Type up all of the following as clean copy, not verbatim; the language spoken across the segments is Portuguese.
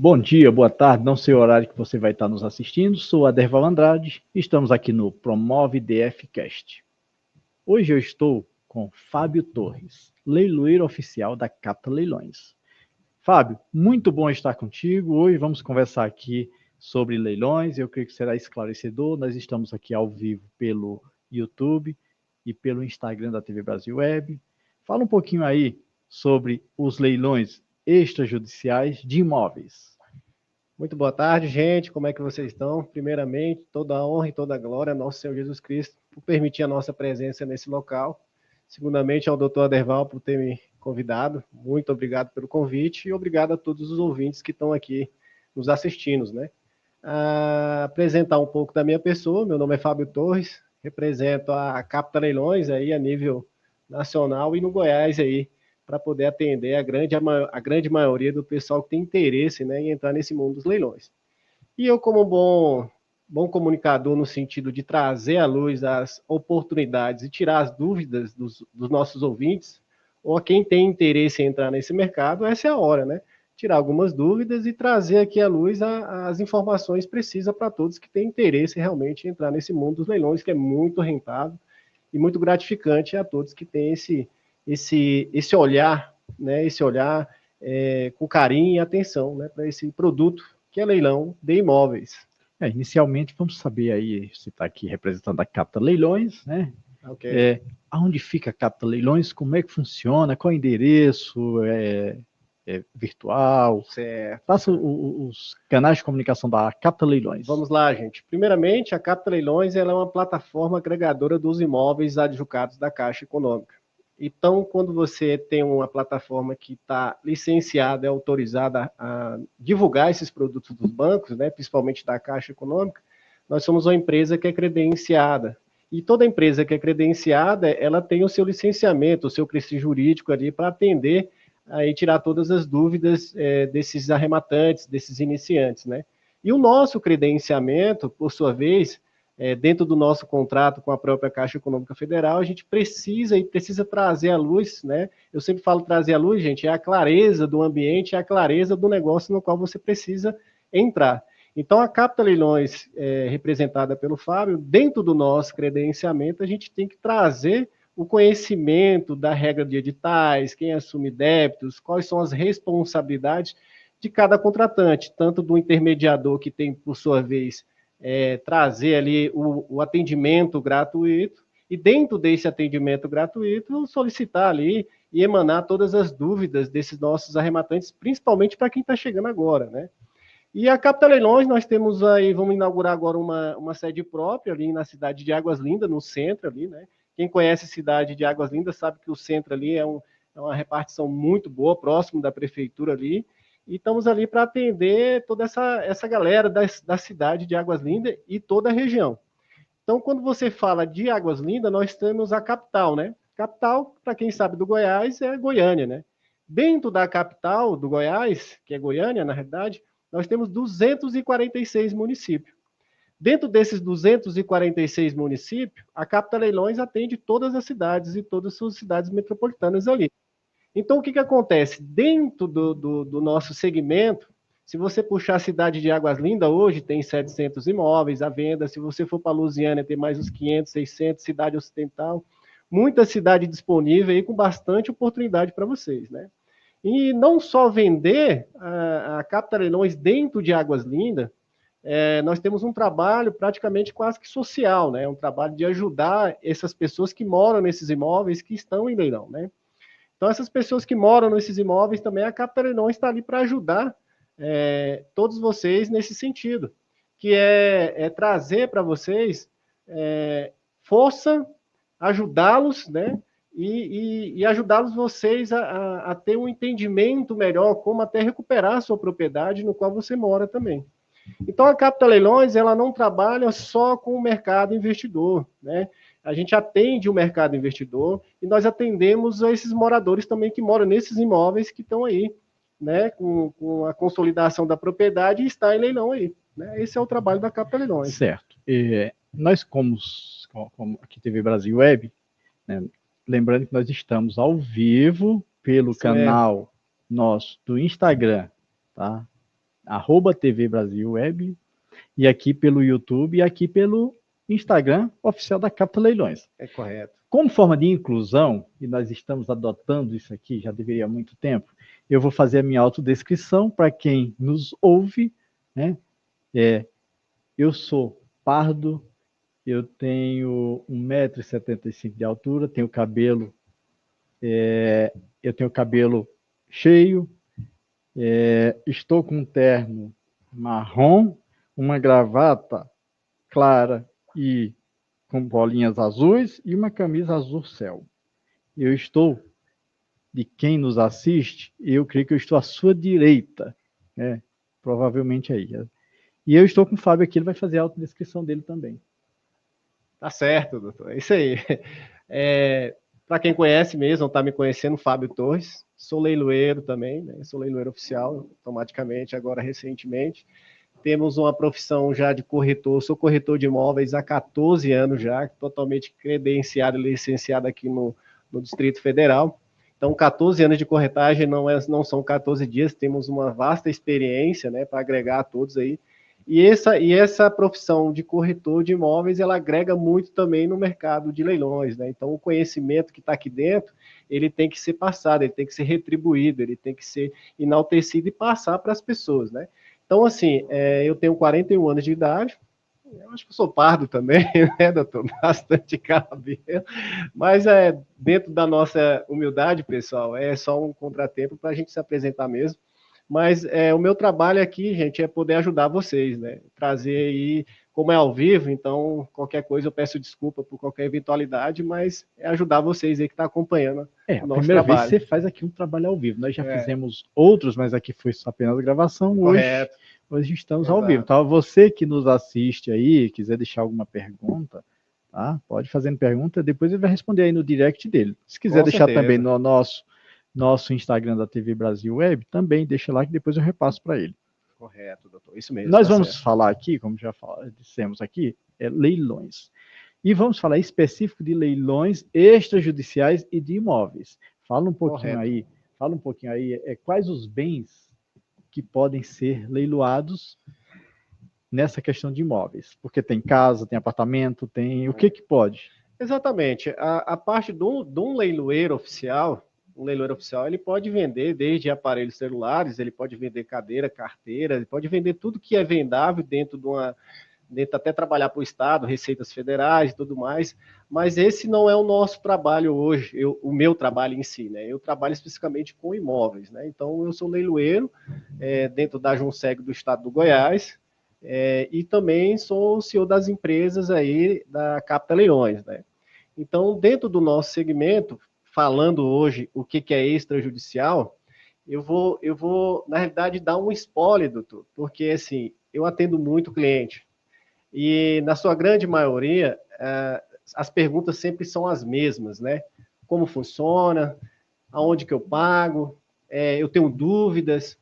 Bom dia, boa tarde, não sei o horário que você vai estar nos assistindo. Sou Aderval Andrade e estamos aqui no Promove DFcast. Hoje eu estou com Fábio Torres, leiloeiro oficial da Capta Leilões. Fábio, muito bom estar contigo. Hoje vamos conversar aqui sobre leilões. Eu creio que será esclarecedor. Nós estamos aqui ao vivo pelo YouTube e pelo Instagram da TV Brasil Web. Fala um pouquinho aí sobre os leilões extrajudiciais de imóveis. Muito boa tarde, gente. Como é que vocês estão? Primeiramente, toda a honra e toda a glória ao nosso Senhor Jesus Cristo por permitir a nossa presença nesse local. Segundamente, ao Dr. Aderval por ter me convidado. Muito obrigado pelo convite e obrigado a todos os ouvintes que estão aqui nos assistindo, né? Apresentar um pouco da minha pessoa. Meu nome é Fábio Torres, represento a Capta Leilões aí a nível nacional e no Goiás aí, para poder atender a grande maioria do pessoal que tem interesse, né, em entrar nesse mundo dos leilões. E eu, como bom comunicador, no sentido de trazer à luz as oportunidades e tirar as dúvidas dos nossos ouvintes, ou a quem tem interesse em entrar nesse mercado, essa é a hora, né? Tirar algumas dúvidas e trazer aqui à luz as informações precisas para todos que têm interesse realmente em entrar nesse mundo dos leilões, que é muito rentável e muito gratificante a todos que têm esse olhar, né, esse olhar com carinho e atenção, né, para esse produto que é leilão de imóveis. Inicialmente, vamos saber aí, você está aqui representando a Capta Leilões, né? Ok. Aonde fica a Capta Leilões? Como é que funciona? Qual é o endereço? Virtual? Certo. Faça os canais de comunicação da Capta Leilões. Vamos lá, gente. Primeiramente, a Capta Leilões ela é uma plataforma agregadora dos imóveis adjudicados da Caixa Econômica. Então, quando você tem uma plataforma que está licenciada e autorizada a divulgar esses produtos dos bancos, né, principalmente da Caixa Econômica, nós somos uma empresa que é credenciada. E toda empresa que é credenciada, ela tem o seu licenciamento, o seu prestígio jurídico ali para atender e tirar todas as dúvidas desses arrematantes, desses iniciantes, né? E o nosso credenciamento, por sua vez, dentro do nosso contrato com a própria Caixa Econômica Federal, a gente precisa trazer à luz, né? Eu sempre falo trazer à luz, gente, é a clareza do ambiente, é a clareza do negócio no qual você precisa entrar. Então, a Capta Leilões, representada pelo Fábio, dentro do nosso credenciamento, a gente tem que trazer o conhecimento da regra de editais, quem assume débitos, quais são as responsabilidades de cada contratante, tanto do intermediador que tem, por sua vez, trazer ali o atendimento gratuito, e dentro desse atendimento gratuito, solicitar ali e emanar todas as dúvidas desses nossos arrematantes, principalmente para quem está chegando agora, né? E a Capta Leilões, nós temos aí, vamos inaugurar agora uma sede própria ali na cidade de Águas Lindas, no centro ali, né? Quem conhece a cidade de Águas Lindas sabe que o centro ali é uma repartição muito boa, próximo da prefeitura ali, e estamos ali para atender toda essa galera da cidade de Águas Lindas e toda a região. Então, quando você fala de Águas Lindas, nós temos a capital, né? Capital, para quem sabe do Goiás, é Goiânia, né? Dentro da capital do Goiás, que é Goiânia, na realidade, nós temos 246 municípios. Dentro desses 246 municípios, a Capta Leilões atende todas as cidades e todas as suas cidades metropolitanas ali. Então, o que acontece? Dentro do nosso segmento, se você puxar a cidade de Águas Lindas, hoje tem 700 imóveis à venda. Se você for para Lusiânia, tem mais uns 500, 600, cidade ocidental. Muita cidade disponível aí com bastante oportunidade para vocês, né? E não só vender a Capta Leilões dentro de Águas Lindas, nós temos um trabalho praticamente quase que social, né? Um trabalho de ajudar essas pessoas que moram nesses imóveis que estão em leilão, né? Então, essas pessoas que moram nesses imóveis também, a Capta Leilões está ali para ajudar todos vocês nesse sentido, que é trazer para vocês força, ajudá-los, né? E ajudá-los vocês a ter um entendimento melhor, como até recuperar a sua propriedade no qual você mora também. Então, a Capta Leilões, ela não trabalha só com o mercado investidor, né? A gente atende o mercado investidor e nós atendemos a esses moradores também que moram nesses imóveis que estão aí, né? Com a consolidação da propriedade e está em leilão aí, né? Esse é o trabalho da Capta Leilões. Certo. Nós, como aqui TV Brasil Web, né, lembrando que nós estamos ao vivo pelo canal nosso do Instagram, tá? @TV Brasil Web, e aqui pelo YouTube e aqui pelo Instagram oficial da Capta Leilões. É correto. Como forma de inclusão, e nós estamos adotando isso aqui, já deveria há muito tempo, eu vou fazer a minha autodescrição para quem nos ouve, né? Eu sou pardo, eu tenho 1,75 m de altura, tenho cabelo, eu tenho cabelo cheio, estou com um terno marrom, uma gravata clara e com bolinhas azuis e uma camisa azul céu. Eu estou, de quem nos assiste, eu creio que eu estou à sua direita, né? Provavelmente aí. E eu estou com o Fábio aqui, ele vai fazer a autodescrição dele também. Tá certo, doutor. É isso aí. Para quem conhece mesmo, está me conhecendo, Fábio Torres. Sou leiloeiro também, né? Sou leiloeiro oficial, automaticamente, agora recentemente. Temos uma profissão já de corretor, sou corretor de imóveis há 14 anos já, totalmente credenciado e licenciado aqui no Distrito Federal. Então, 14 anos de corretagem não são 14 dias, temos uma vasta experiência, né, para agregar a todos aí. E essa profissão de corretor de imóveis, ela agrega muito também no mercado de leilões, né? Então, o conhecimento que está aqui dentro, ele tem que ser passado, ele tem que ser retribuído, ele tem que ser enaltecido e passar para as pessoas, né? Então, assim, eu tenho 41 anos de idade, eu acho que eu sou pardo também, né, doutor? Bastante cabelo, mas dentro da nossa humildade, pessoal, é só um contratempo para a gente se apresentar mesmo. Mas o meu trabalho aqui, gente, é poder ajudar vocês, né? Trazer aí, como é ao vivo, então qualquer coisa eu peço desculpa por qualquer eventualidade, mas é ajudar vocês aí que estão acompanhando o nosso primeira trabalho. Vez você faz aqui um trabalho ao vivo. Nós já fizemos outros, mas aqui foi só apenas gravação. Correto. Hoje estamos ao vivo. Então, você que nos assiste aí, quiser deixar alguma pergunta, tá? Pode fazer pergunta, depois ele vai responder aí no direct dele. Se quiser deixar também no nosso Instagram da TV Brasil Web, também deixa lá que depois eu repasso para ele. Correto, doutor. Isso mesmo. Nós vamos falar aqui, como já dissemos aqui, leilões. E vamos falar específico de leilões extrajudiciais e de imóveis. Fala um pouquinho aí, quais os bens que podem ser leiloados nessa questão de imóveis. Porque tem casa, tem apartamento, tem... O que pode? Exatamente. A parte de um leiloeiro oficial, ele pode vender desde aparelhos celulares, ele pode vender cadeira, carteira, ele pode vender tudo que é vendável dentro até trabalhar para o Estado, receitas federais e tudo mais, mas esse não é o nosso trabalho hoje, o meu trabalho em si, né? Eu trabalho especificamente com imóveis, né? Então, eu sou leiloeiro dentro da Junseg do Estado do Goiás, e também sou o CEO das empresas aí da Capta Leilões, né? Então, dentro do nosso segmento, falando hoje o que é extrajudicial, eu vou, na realidade, dar um spoiler, doutor, porque, assim, eu atendo muito cliente, e, na sua grande maioria, as perguntas sempre são as mesmas, né? Como funciona? Aonde que eu pago? Eu tenho dúvidas.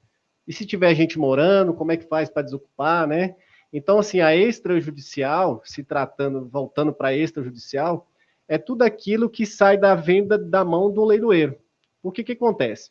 E se tiver gente morando, como é que faz para desocupar, né? Então, assim, a extrajudicial, voltando para a extrajudicial, é tudo aquilo que sai da venda da mão do leiloeiro. O que acontece?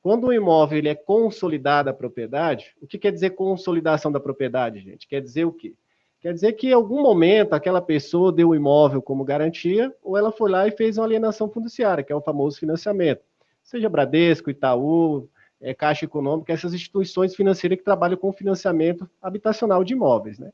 Quando o imóvel ele é consolidado a propriedade, o que quer dizer consolidação da propriedade, gente? Quer dizer o quê? Quer dizer que em algum momento aquela pessoa deu o imóvel como garantia ou ela foi lá e fez uma alienação fiduciária, que é o famoso financiamento. Seja Bradesco, Itaú, Caixa Econômica, essas instituições financeiras que trabalham com financiamento habitacional de imóveis, né?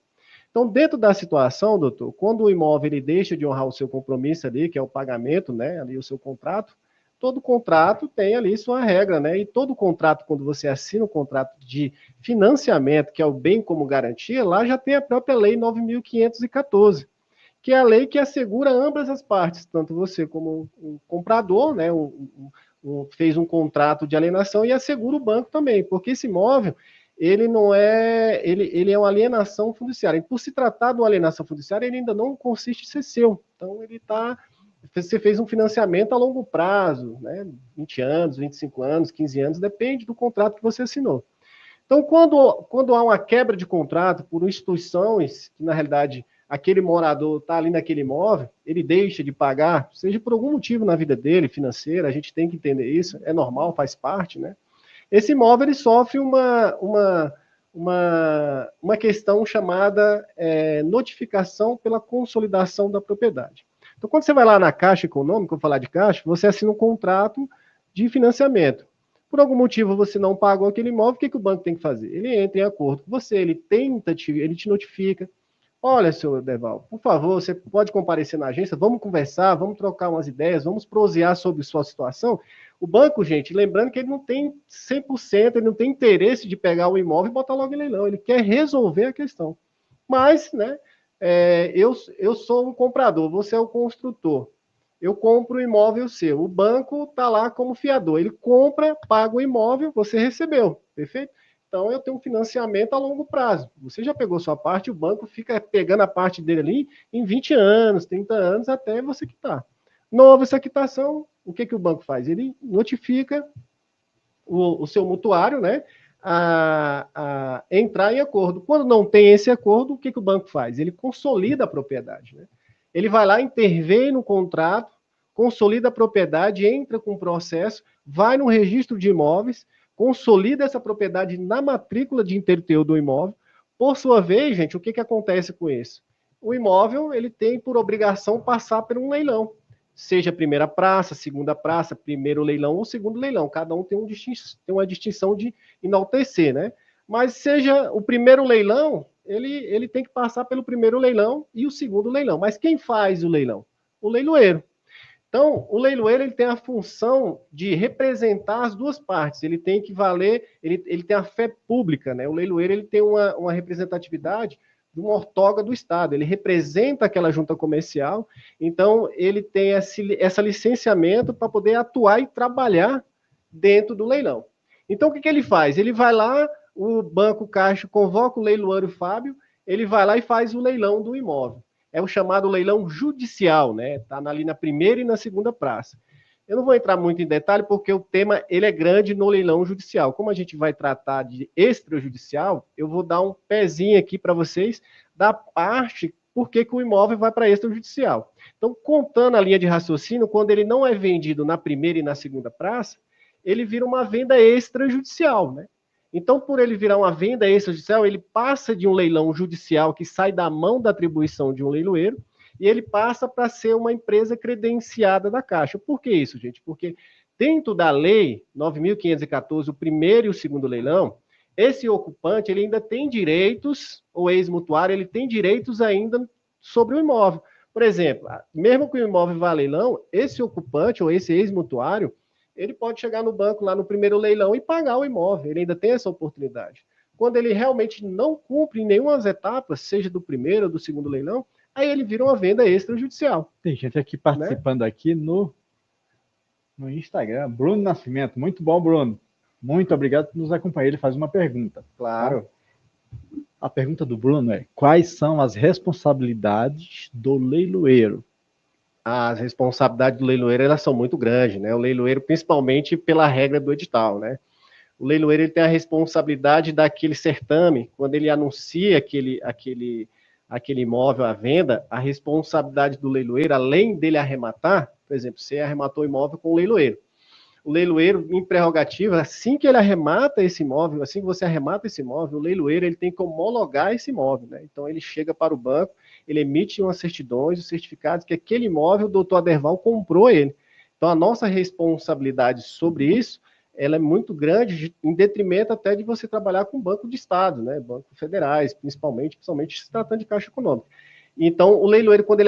Então, dentro da situação, doutor, quando o imóvel ele deixa de honrar o seu compromisso ali, que é o pagamento, né, ali o seu contrato, todo contrato tem ali sua regra, né? E todo contrato, quando você assina um contrato de financiamento, que é o bem como garantia, lá já tem a própria Lei 9.514, que é a lei que assegura ambas as partes, tanto você como um comprador, né? Fez um contrato de alienação e assegura o banco também, porque esse imóvel ele não é, ele é uma alienação fiduciária. E por se tratar de uma alienação fiduciária, ele ainda não consiste em ser seu. Então, você fez um financiamento a longo prazo, né? 20 anos, 25 anos, 15 anos, depende do contrato que você assinou. Então, quando há uma quebra de contrato por instituições, que na realidade aquele morador está ali naquele imóvel, ele deixa de pagar, seja por algum motivo na vida dele, financeira, a gente tem que entender isso, é normal, faz parte, né? Esse imóvel ele sofre uma uma questão chamada notificação pela consolidação da propriedade. Então, quando você vai lá na Caixa Econômica, vou falar de Caixa, você assina um contrato de financiamento. Por algum motivo você não pagou aquele imóvel, o que o banco tem que fazer? Ele entra em acordo com você, ele te notifica. Olha, senhor Deval, por favor, você pode comparecer na agência, vamos conversar, vamos trocar umas ideias, vamos prosear sobre sua situação. O banco, gente, lembrando que ele não tem 100%, ele não tem interesse de pegar o imóvel e botar logo em leilão, ele quer resolver a questão. Mas, né, eu sou um comprador, você é o construtor. Eu compro o imóvel seu, o banco está lá como fiador, ele compra, paga o imóvel, você recebeu, perfeito? Então eu tenho um financiamento a longo prazo. Você já pegou sua parte, o banco fica pegando a parte dele ali em 20 anos, 30 anos, até você quitar. Não houve essa quitação, o que o banco faz? Ele notifica o seu mutuário, né, a entrar em acordo. Quando não tem esse acordo, o que o banco faz? Ele consolida a propriedade, né? Ele vai lá, intervém no contrato, consolida a propriedade, entra com o processo, vai no registro de imóveis, consolida essa propriedade na matrícula de inteiro do imóvel. Por sua vez, gente, o que acontece com isso? O imóvel ele tem por obrigação passar por um leilão. Seja primeira praça, segunda praça, primeiro leilão ou segundo leilão. Cada um tem uma distinção de enaltecer, né? Mas seja o primeiro leilão, ele tem que passar pelo primeiro leilão e o segundo leilão. Mas quem faz o leilão? O leiloeiro. Então, o leiloeiro ele tem a função de representar as duas partes. Ele tem que valer, ele tem a fé pública, né? O leiloeiro ele tem uma representatividade de uma ortoga do Estado. Ele representa aquela junta comercial, então ele tem esse licenciamento para poder atuar e trabalhar dentro do leilão. Então, o que ele faz? Ele vai lá, o Banco Caixa convoca o leiloeiro Fábio, ele vai lá e faz o leilão do imóvel. É o chamado leilão judicial, né? Está ali na primeira e na segunda praça. Eu não vou entrar muito em detalhe porque o tema ele é grande no leilão judicial. Como a gente vai tratar de extrajudicial, eu vou dar um pezinho aqui para vocês da parte por que o imóvel vai para extrajudicial. Então, contando a linha de raciocínio, quando ele não é vendido na primeira e na segunda praça, ele vira uma venda extrajudicial, né? Então, por ele virar uma venda extrajudicial, ele passa de um leilão judicial que sai da mão da atribuição de um leiloeiro e ele passa para ser uma empresa credenciada da Caixa. Por que isso, gente? Porque dentro da lei 9.514, o primeiro e o segundo leilão, esse ocupante ele ainda tem direitos, o ex-mutuário, ele tem direitos ainda sobre o imóvel. Por exemplo, mesmo que o imóvel vá a leilão, esse ocupante ou esse ex-mutuário, ele pode chegar no banco lá no primeiro leilão e pagar o imóvel, ele ainda tem essa oportunidade. Quando ele realmente não cumpre em nenhuma das etapas, seja do primeiro ou do segundo leilão, aí ele vira uma venda extrajudicial. Tem gente aqui participando, né? Aqui no Instagram, Bruno Nascimento, muito bom, Bruno. Muito obrigado por nos acompanhar. Ele faz uma pergunta. Claro. A pergunta do Bruno é: quais são as responsabilidades do leiloeiro? As responsabilidades do leiloeiro elas são muito grandes, né? O leiloeiro, principalmente pela regra do edital, né? O leiloeiro ele tem a responsabilidade daquele certame, quando ele anuncia aquele imóvel à venda, a responsabilidade do leiloeiro, além dele arrematar, por exemplo, você arrematou o imóvel com o leiloeiro. O leiloeiro, em prerrogativa, assim que ele arremata esse imóvel, assim que você arremata esse imóvel, o leiloeiro ele tem que homologar esse imóvel, né? Então ele chega para o banco, ele emite umas certidões, os certificados que aquele imóvel o doutor Aderval comprou ele. Então a nossa responsabilidade sobre isso, ela é muito grande, em detrimento até de você trabalhar com banco de Estado, né? Bancos federais, principalmente se tratando de Caixa Econômica. Então, o leiloeiro, quando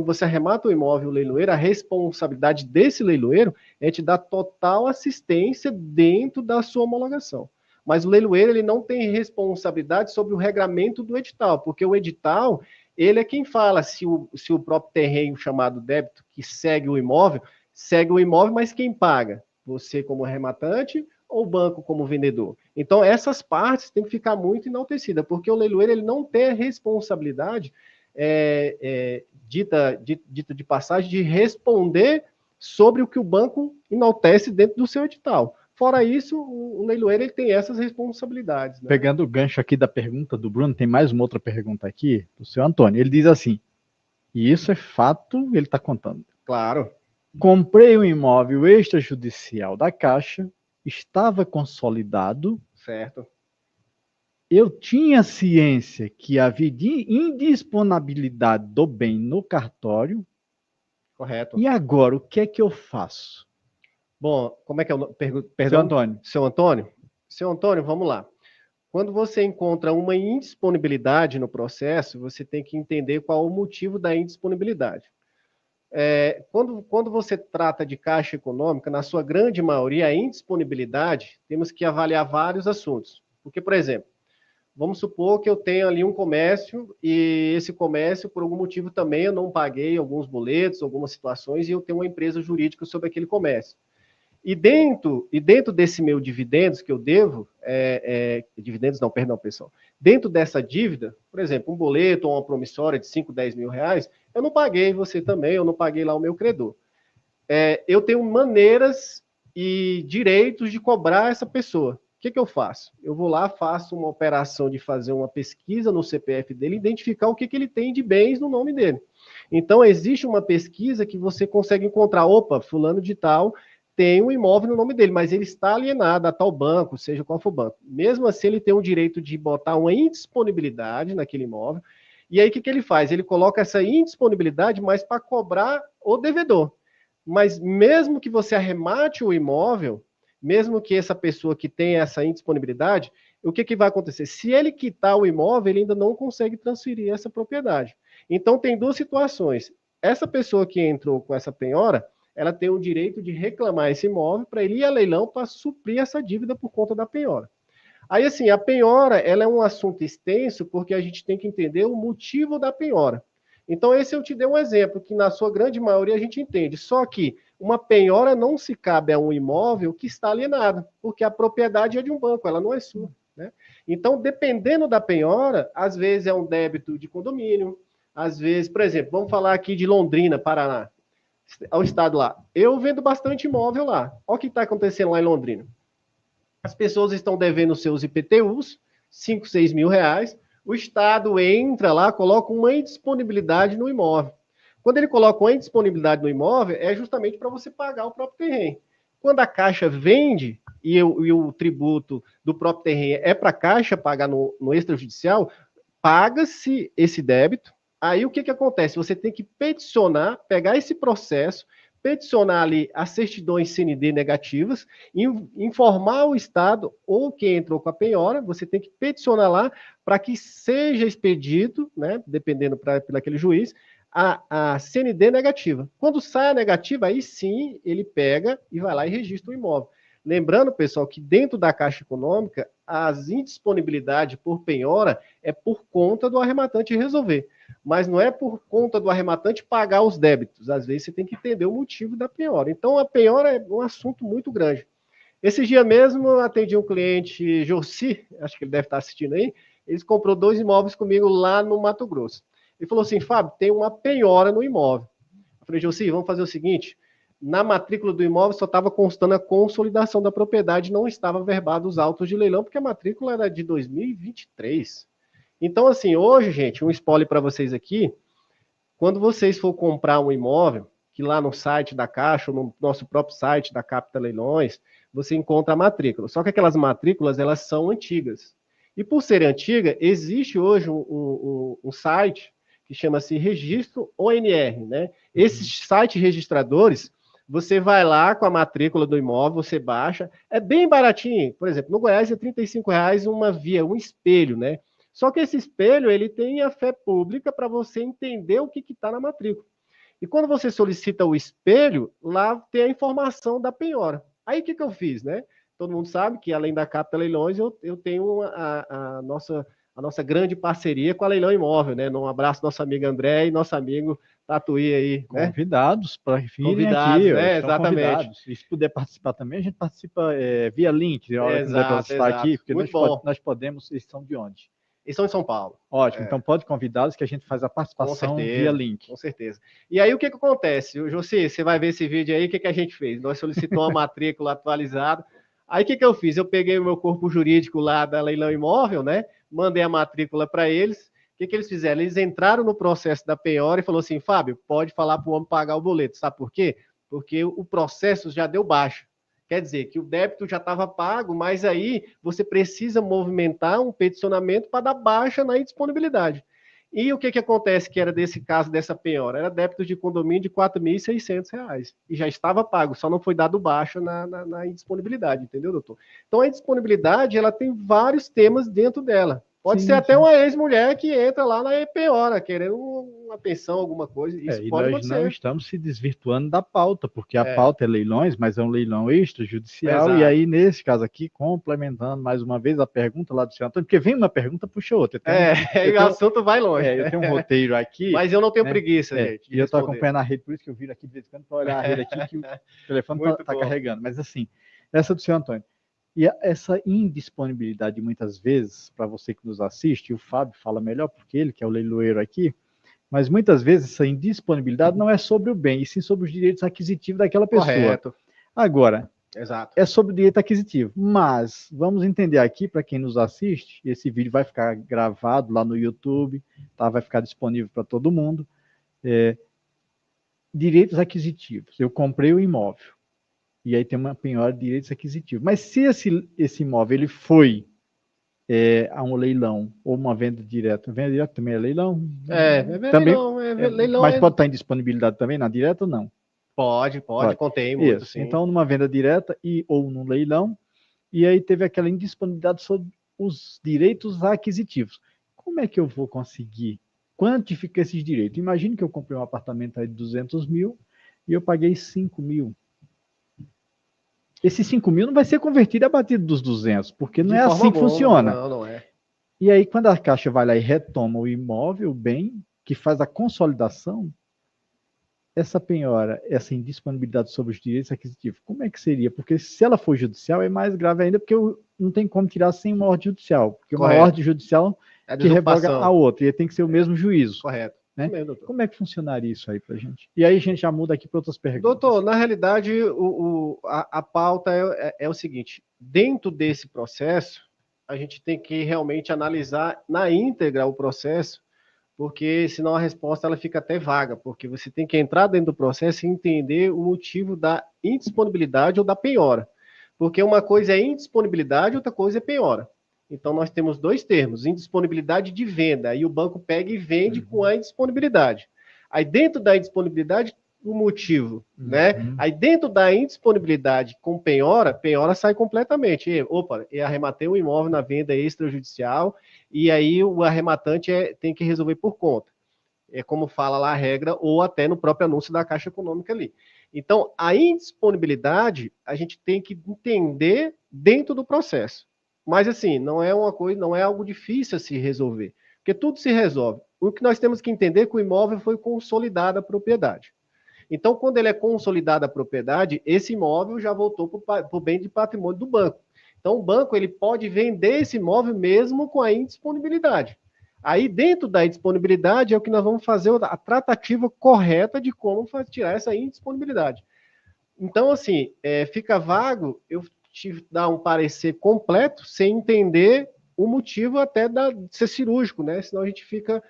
você arremata o imóvel, o leiloeiro, a responsabilidade desse leiloeiro é te dar total assistência dentro da sua homologação. Mas o leiloeiro, ele não tem responsabilidade sobre o regramento do edital, porque o edital, ele é quem fala se o próprio terreno chamado débito, que segue o imóvel, mas quem paga? Você como arrematante ou o banco como vendedor? Então, essas partes têm que ficar muito enaltecidas, porque o leiloeiro ele não tem a responsabilidade dita de passagem de responder sobre o que o banco enaltece dentro do seu edital. Fora isso, o leiloeiro ele tem essas responsabilidades. Né? Pegando o gancho aqui da pergunta do Bruno, tem mais uma outra pergunta aqui, do seu Antônio. Ele diz assim, e isso é fato, ele está contando. Claro. Comprei um imóvel extrajudicial da Caixa, estava consolidado. Certo. Eu tinha ciência que havia indisponibilidade do bem no cartório. Correto. E agora, o que é que eu faço? Bom, como é que é o nome? Seu Perdão? Antônio. Seu Antônio? Seu Antônio, vamos lá. Quando você encontra uma indisponibilidade no processo, você tem que entender qual o motivo da indisponibilidade. Quando você trata de caixa econômica, na sua grande maioria, a indisponibilidade, temos que avaliar vários assuntos. Porque, por exemplo, vamos supor que eu tenho ali um comércio e esse comércio, por algum motivo também, eu não paguei alguns boletos, algumas situações, e eu tenho uma empresa jurídica sobre aquele comércio. E dentro desse meu dividendos que eu devo, dividendos não, perdão, pessoal, dentro dessa dívida, por exemplo, um boleto ou uma promissória de 5, 10 mil reais, eu não paguei você também, eu não paguei lá o meu credor. Eu tenho maneiras e direitos de cobrar essa pessoa. O que eu faço? Eu vou lá, faço uma operação de fazer uma pesquisa no CPF dele, identificar o que ele tem de bens no nome dele. Então, existe uma pesquisa que você consegue encontrar, opa, fulano de tal tem um imóvel no nome dele, mas ele está alienado a tal banco, seja qual for o banco. Mesmo assim, ele tem o direito de botar uma indisponibilidade naquele imóvel. E aí, o que ele faz? Ele coloca essa indisponibilidade, mas para cobrar o devedor. Mas mesmo que você arremate o imóvel, mesmo que essa pessoa que tem essa indisponibilidade, o que vai acontecer? Se ele quitar o imóvel, ele ainda não consegue transferir essa propriedade. Então, tem duas situações. Essa pessoa que entrou com essa penhora, ela tem o direito de reclamar esse imóvel para ele ir a leilão para suprir essa dívida por conta da penhora. Aí, assim, a penhora, ela é um assunto extenso porque a gente tem que entender o motivo da penhora. Então, esse eu te dei um exemplo, que na sua grande maioria a gente entende. Só que uma penhora não se cabe a um imóvel que está alienado, porque a propriedade é de um banco, ela não é sua. Né? Então, dependendo da penhora, às vezes é um débito de condomínio, às vezes, por exemplo, vamos falar aqui de Londrina, Paraná, ao estado lá. Eu vendo bastante imóvel lá. Olha o que está acontecendo lá em Londrina. As pessoas estão devendo seus IPTUs, 5, 6 mil reais, o Estado entra lá, coloca uma indisponibilidade no imóvel. Quando ele coloca uma indisponibilidade no imóvel, é justamente para você pagar o próprio terreno. Quando a Caixa vende e o tributo do próprio terreno é para a Caixa pagar no extrajudicial, paga-se esse débito. Aí o que acontece? Você tem que peticionar, pegar esse processo, peticionar ali as certidões CND negativas, informar o Estado ou quem entrou com a penhora, você tem que peticionar lá para que seja expedito, né, dependendo por aquele juiz, a CND negativa. Quando sai a negativa, aí sim ele pega e vai lá e registra o imóvel. Lembrando, pessoal, que dentro da Caixa Econômica, as indisponibilidades por penhora é por conta do arrematante resolver. Mas não é por conta do arrematante pagar os débitos. Às vezes você tem que entender o motivo da penhora. Então, a penhora é um assunto muito grande. Esse dia mesmo, eu atendi um cliente, Jossi, acho que ele deve estar assistindo aí, ele comprou 2 imóveis comigo lá no Mato Grosso. Ele falou assim, Fábio, tem uma penhora no imóvel. Eu falei, Jossi, vamos fazer o seguinte, na matrícula do imóvel só estava constando a consolidação da propriedade, não estava verbado os autos de leilão, porque a matrícula era de 2023. Então, assim, hoje, gente, um spoiler para vocês aqui, quando vocês for comprar um imóvel, que lá no site da Caixa, ou no nosso próprio site da Capta Leilões, você encontra a matrícula. Só que aquelas matrículas, elas são antigas. E por ser antiga, existe hoje um site que chama-se Registro ONR, né? Esses sites registradores, você vai lá com a matrícula do imóvel, você baixa, é bem baratinho. Por exemplo, no Goiás é R$35 uma via, um espelho, né? Só que esse espelho, ele tem a fé pública para você entender o que está na matrícula. E quando você solicita o espelho, lá tem a informação da penhora. Aí o que eu fiz, né? Todo mundo sabe que além da Capta Leilões, eu tenho a nossa grande parceria com a Leilão Imóvel, né? Um abraço nosso amigo André e nosso amigo Tatuí aí, né? Convidados para virem Convidados, aqui, né? estão Exatamente. Convidados. E se puder participar também, a gente participa via link, na hora que quiser Exato, participar exato. aqui, porque Muito nós podemos, eles são de onde? Eles são em São Paulo. Ótimo, então pode convidá-los que a gente faz a participação via link. Com certeza. E aí o que acontece? José, você vai ver esse vídeo aí, o que a gente fez? Nós solicitamos uma matrícula atualizada. Aí o que eu fiz? Eu peguei o meu corpo jurídico lá da Leilão Imóvel, né? Mandei a matrícula para eles. O que eles fizeram? Eles entraram no processo da penhora e falou assim, Fábio, pode falar para o homem pagar o boleto. Sabe por quê? Porque o processo já deu baixa. Quer dizer que o débito já estava pago, mas aí você precisa movimentar um peticionamento para dar baixa na indisponibilidade. E o que acontece que era desse caso, dessa penhora? Era débito de condomínio de R$ 4.600. E já estava pago, só não foi dado baixa na indisponibilidade, entendeu, doutor? Então, a indisponibilidade, ela tem vários temas dentro dela. Pode ser até uma ex-mulher que entra lá na penhora, querendo uma pensão, alguma coisa. Isso pode nós acontecer. não estamos se desvirtuando da pauta, porque a pauta é leilões, mas é um leilão extrajudicial. Exato. E aí, nesse caso aqui, complementando mais uma vez a pergunta lá do senhor Antônio, porque vem uma pergunta, puxa outra. E o assunto vai longe. Eu tenho um roteiro aqui. Mas eu não tenho preguiça, gente. E eu estou acompanhando a rede, por isso que eu viro aqui de vez em quando para olhar a rede aqui, que o telefone está carregando. Mas assim, essa do senhor Antônio. E essa indisponibilidade, muitas vezes, para você que nos assiste, e o Fábio fala melhor, porque ele que é o leiloeiro aqui, mas muitas vezes essa indisponibilidade não é sobre o bem, e sim sobre os direitos aquisitivos daquela pessoa. Correto. Agora, exato, é sobre o direito aquisitivo, mas vamos entender aqui, para quem nos assiste, esse vídeo vai ficar gravado lá no YouTube, tá? Vai ficar disponível para todo mundo. Direitos aquisitivos. Eu comprei o imóvel, e aí tem uma penhora de direitos aquisitivos. Mas se esse imóvel ele foi a um leilão ou uma venda direta também é leilão? Também, leilão. Mas pode estar em disponibilidade também na direta ou não? Pode, contém muito, sim. Então, numa venda direta ou num leilão, e aí teve aquela indisponibilidade sobre os direitos aquisitivos. Como é que eu vou conseguir quantificar esses direitos? Imagine que eu comprei um apartamento aí de 200 mil e eu paguei 5 mil. Esse 5 mil não vai ser convertido a batido dos 200, porque não é assim que funciona. Não é. E aí, quando a Caixa vai lá e retoma o imóvel, o bem, que faz a consolidação, essa penhora, essa indisponibilidade sobre os direitos aquisitivos, como é que seria? Porque se ela for judicial, é mais grave ainda, porque não tem como tirar sem uma ordem judicial. Porque uma ordem judicial que revoga a outra, e tem que ser o mesmo juízo. Correto. Né? Como é que funcionaria isso aí para a gente? E aí a gente já muda aqui para outras perguntas. Doutor, na realidade, a pauta é o seguinte: dentro desse processo, a gente tem que realmente analisar na íntegra o processo, porque senão a resposta ela fica até vaga, porque você tem que entrar dentro do processo e entender o motivo da indisponibilidade ou da penhora. Porque uma coisa é indisponibilidade, outra coisa é penhora. Então, nós temos dois termos, indisponibilidade de venda, aí o banco pega e vende com a indisponibilidade. Aí, dentro da indisponibilidade, o motivo, né? Aí, dentro da indisponibilidade com penhora sai completamente. Eu arrematei um imóvel na venda extrajudicial e aí o arrematante tem que resolver por conta. É como fala lá a regra, ou até no próprio anúncio da Caixa Econômica ali. Então, a indisponibilidade, a gente tem que entender dentro do processo. Mas, assim, não é algo difícil a se resolver, porque tudo se resolve. O que nós temos que entender é que o imóvel foi consolidada a propriedade. Então, quando ele é consolidada a propriedade, esse imóvel já voltou para o bem de patrimônio do banco. Então, o banco ele pode vender esse imóvel mesmo com a indisponibilidade. Aí, dentro da indisponibilidade, é o que nós vamos fazer a tratativa correta de como tirar essa indisponibilidade. Então, assim, fica vago eu te dar um parecer completo sem entender o motivo até de ser cirúrgico, né? Senão a gente fica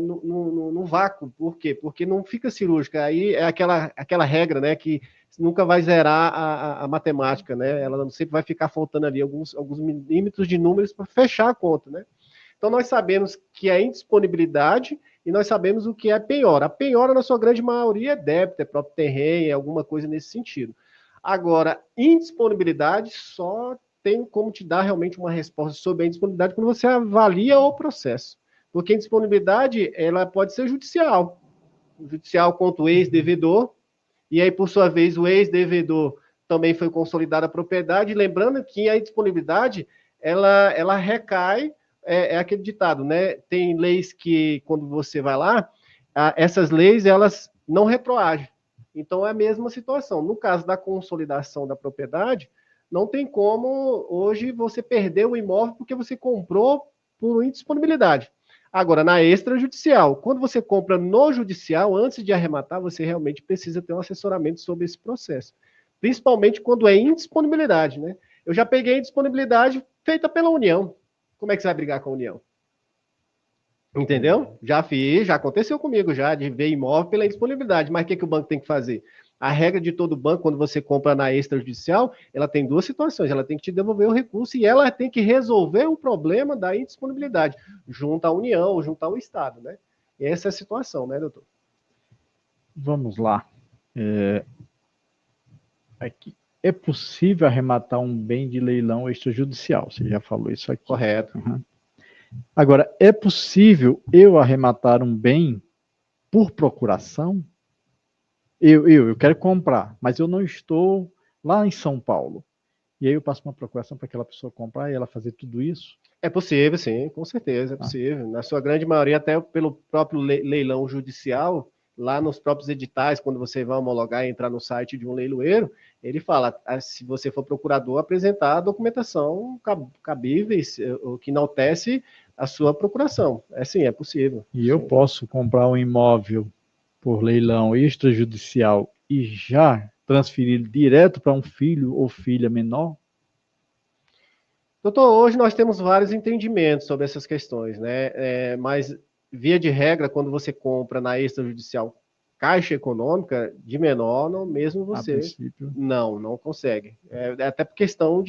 no vácuo. Por quê? Porque não fica cirúrgica. Aí é aquela regra, né? Que nunca vai zerar a matemática, né? Ela sempre vai ficar faltando ali alguns milímetros de números para fechar a conta, né? Então, nós sabemos que é indisponibilidade e nós sabemos o que é penhora. A penhora, na sua grande maioria, é débito, é próprio terreno, é alguma coisa nesse sentido. Agora, indisponibilidade só tem como te dar realmente uma resposta sobre a indisponibilidade quando você avalia o processo. Porque a indisponibilidade, ela pode ser judicial. Judicial contra o ex-devedor, e aí, por sua vez, o ex-devedor também foi consolidada a propriedade. Lembrando que a indisponibilidade, ela recai, aquele ditado, né? Tem leis que, quando você vai lá, essas leis, elas não retroagem. Então, é a mesma situação. No caso da consolidação da propriedade, não tem como hoje você perder o imóvel porque você comprou por indisponibilidade. Agora, na extrajudicial, quando você compra no judicial, antes de arrematar, você realmente precisa ter um assessoramento sobre esse processo. Principalmente quando é indisponibilidade, né? Eu já peguei indisponibilidade feita pela União. Como é que você vai brigar com a União? Entendeu? Já fiz, já aconteceu comigo, já, de ver imóvel pela indisponibilidade. Mas o que o banco tem que fazer? A regra de todo banco, quando você compra na extrajudicial, ela tem duas situações. Ela tem que te devolver o recurso e ela tem que resolver o problema da indisponibilidade, junto à União ou junto ao Estado, né? Essa é a situação, né, doutor? Vamos lá. Aqui. É possível arrematar um bem de leilão extrajudicial? Você já falou isso aqui. Correto. Uhum. Agora, é possível eu arrematar um bem por procuração? Eu quero comprar, mas eu não estou lá em São Paulo. E aí eu passo uma procuração para aquela pessoa comprar e ela fazer tudo isso? É possível, sim, com certeza, é possível. Na sua grande maioria, até pelo próprio leilão judicial, lá nos próprios editais, quando você vai homologar e entrar no site de um leiloeiro, ele fala, se você for procurador, apresentar a documentação cabíveis, o que enaltece a sua procuração. É sim, é possível. E eu posso comprar um imóvel por leilão extrajudicial e já transferir direto para um filho ou filha menor? Doutor, hoje nós temos vários entendimentos sobre essas questões, né? Mas, via de regra, quando você compra na extrajudicial Caixa Econômica, de menor, não, mesmo você... A princípio. Não consegue. Até por questão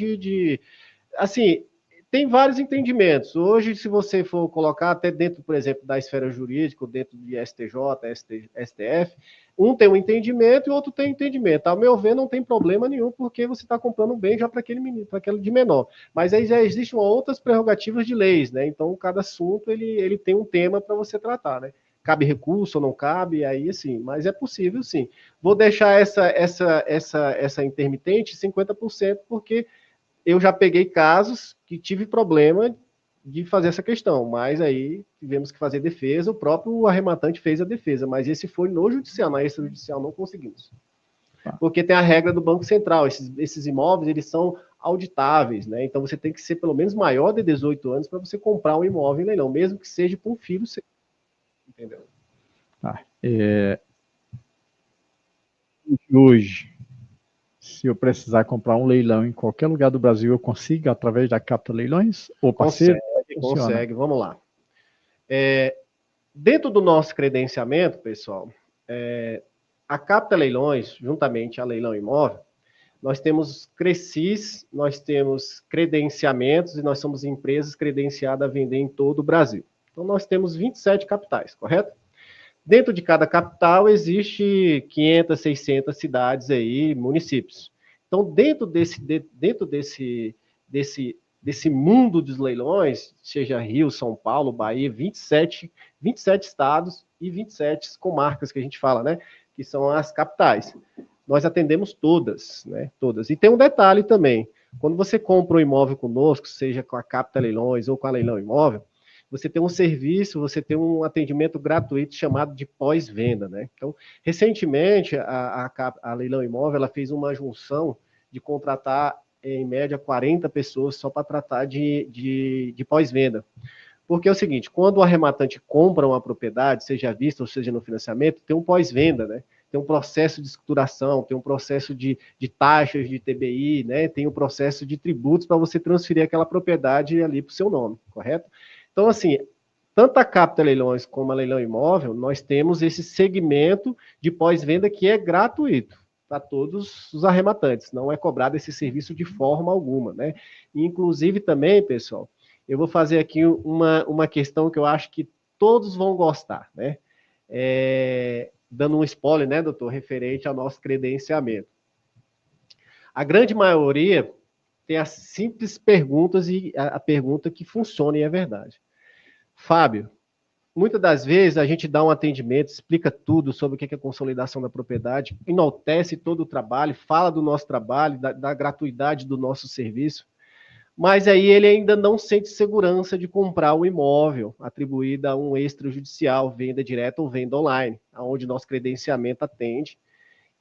assim, tem vários entendimentos. Hoje, se você for colocar até dentro, por exemplo, da esfera jurídica, dentro de STJ, STF, um tem um entendimento e o outro tem um entendimento. Ao meu ver, não tem problema nenhum, porque você está comprando um bem já para aquele menino, para aquele de menor. Mas aí já existem outras prerrogativas de leis, né? Então, cada assunto ele tem um tema para você tratar, né? Cabe recurso ou não cabe, aí assim, mas é possível sim. Vou deixar essa intermitente 50%, porque eu já peguei casos que tive problema de fazer essa questão, mas aí tivemos que fazer defesa, o próprio arrematante fez a defesa, mas esse foi no judicial, na extrajudicial não conseguimos. Porque tem a regra do Banco Central, esses imóveis, eles são auditáveis, né? Então você tem que ser pelo menos maior de 18 anos para você comprar um imóvel em leilão, mesmo que seja para um filho seu. Entendeu? Hoje, se eu precisar comprar um leilão em qualquer lugar do Brasil, eu consigo através da Capta Leilões? Ou parceiro? Consegue, vamos lá. Dentro do nosso credenciamento, pessoal, a Capta Leilões, juntamente a Leilão Imóvel, nós temos CRECIS, nós temos credenciamentos e nós somos empresas credenciadas a vender em todo o Brasil. Então, nós temos 27 capitais, correto? Dentro de cada capital existe 500, 600 cidades aí, municípios. Então, dentro desse mundo dos leilões, seja Rio, São Paulo, Bahia, 27 estados e 27 comarcas que a gente fala, né? Que são as capitais. Nós atendemos todas, né? Todas. E tem um detalhe também. Quando você compra um imóvel conosco, seja com a Capta Leilões ou com a Leilão Imóvel, você tem um serviço, você tem um atendimento gratuito chamado de pós-venda, né? Então, recentemente, a Leilão Imóvel, ela fez uma junção de contratar, em média, 40 pessoas só para tratar de pós-venda. Porque é o seguinte, quando o arrematante compra uma propriedade, seja à vista ou seja no financiamento, tem um pós-venda, né? Tem um processo de escrituração, tem um processo de taxas de TBI, né? Tem um processo de tributos para você transferir aquela propriedade ali para o seu nome, correto? Então, assim, tanto a Capta Leilões como a Leilão Imóvel, nós temos esse segmento de pós-venda que é gratuito para todos os arrematantes, não é cobrado esse serviço de forma alguma, né? E, inclusive também, pessoal, eu vou fazer aqui uma questão que eu acho que todos vão gostar, né? Dando um spoiler, né, doutor, referente ao nosso credenciamento. A grande maioria tem as simples perguntas e a pergunta que funciona e é verdade. Fábio, muitas das vezes a gente dá um atendimento, explica tudo sobre o que é a consolidação da propriedade, enaltece todo o trabalho, fala do nosso trabalho, da gratuidade do nosso serviço, mas aí ele ainda não sente segurança de comprar o imóvel atribuído a um extrajudicial, venda direta ou venda online, aonde nosso credenciamento atende,